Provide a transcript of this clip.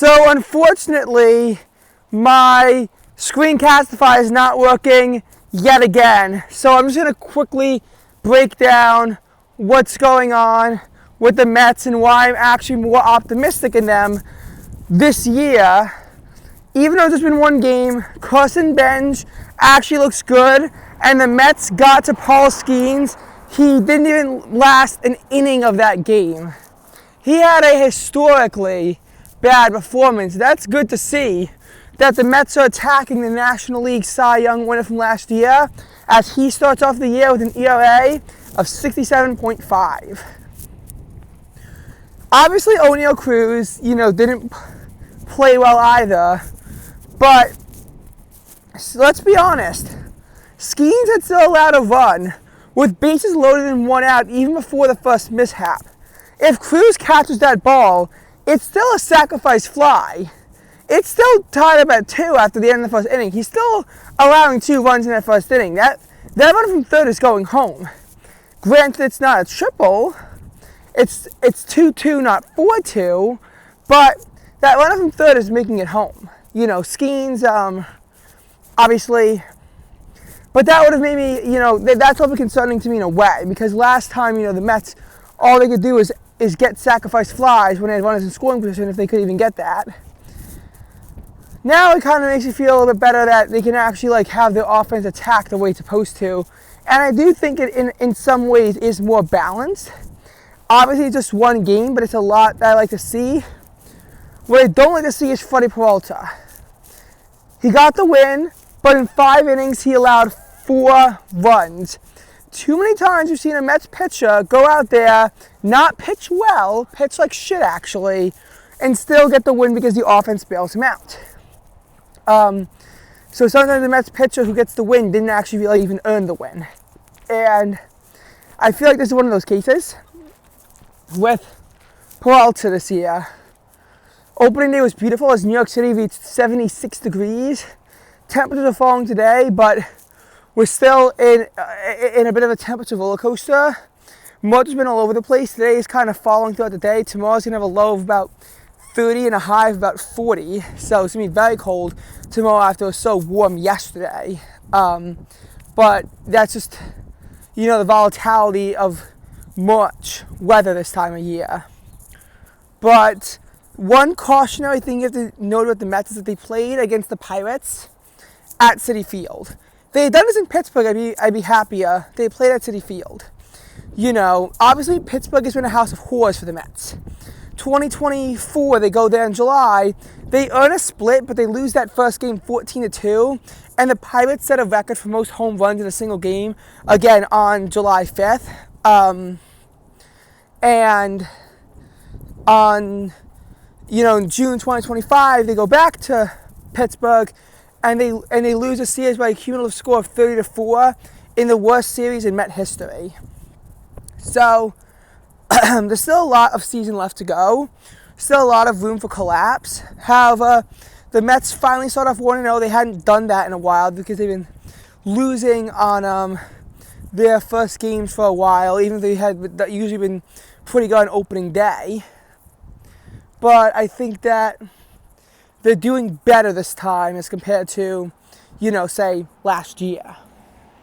So unfortunately, my Screencastify is not working yet again. So I'm just going to quickly break down what's going on with the Mets and why I'm actually more optimistic in them this year. Even though there's been one game, Carson Bench actually looks good, and the Mets got to Paul Skeens. He didn't even last an inning of that game. He had a historically bad performance. That's good to see that the Mets are attacking the National League Cy Young winner from last year, as he starts off the year with an ERA of 67.5. Obviously, Oneil Cruz, didn't play well either, but let's be honest. Skeens had still allowed a run with bases loaded and one out even before the first mishap. If Cruz catches that ball, it's still a sacrifice fly. It's still tied up at 2 after the end of the first inning. He's still allowing 2 runs in that first inning. That run from third is going home. Granted, it's not a triple. It's 2-2, not 4-2. But that runner from third is making it home. Skeens, obviously. But that would have made me, that's probably concerning to me in a way. Because last time, the Mets, all they could do is get sacrifice flies when they had runners in scoring position, if they could even get that. Now it kind of makes you feel a little bit better that they can actually have their offense attack the way it's supposed to. And I do think it in some ways is more balanced. Obviously it's just one game, but it's a lot that I like to see. What I don't like to see is Freddie Peralta. He got the win, but in 5 innings he allowed 4 runs. Too many times we've seen a Mets pitcher go out there, not pitch well, pitch like shit actually, and still get the win because the offense bails him out. So sometimes the Mets pitcher who gets the win didn't actually really even earn the win. And I feel like this is one of those cases with Peralta this year. Opening day was beautiful as New York City reached 76 degrees. Temperatures are falling today, but we're still in a bit of a temperature roller coaster. Motor's been all over the place. Today is kind of falling throughout the day. Tomorrow's going to have a low of about 30 and a high of about 40. So it's going to be very cold tomorrow after it was so warm yesterday. But that's just, the volatility of March weather this time of year. But one cautionary thing you have to note about the Mets is that they played against the Pirates at Citi Field. If they had done this in Pittsburgh, I'd be happier. They played at Citi Field. Obviously Pittsburgh has been a house of horrors for the Mets. 2024, they go there in July. They earn a split, but they lose that first game 14-2. And the Pirates set a record for most home runs in a single game, again, on July 5th. And on, in June 2025, they go back to Pittsburgh, and they lose a series by a cumulative score of 30-4 in the worst series in Met history. So there's still a lot of season left to go. Still a lot of room for collapse. However, the Mets finally start off 1-0. They hadn't done that in a while because they've been losing on their first games for a while, even though they had usually been pretty good on opening day. But I think that they're doing better this time as compared to, say, last year.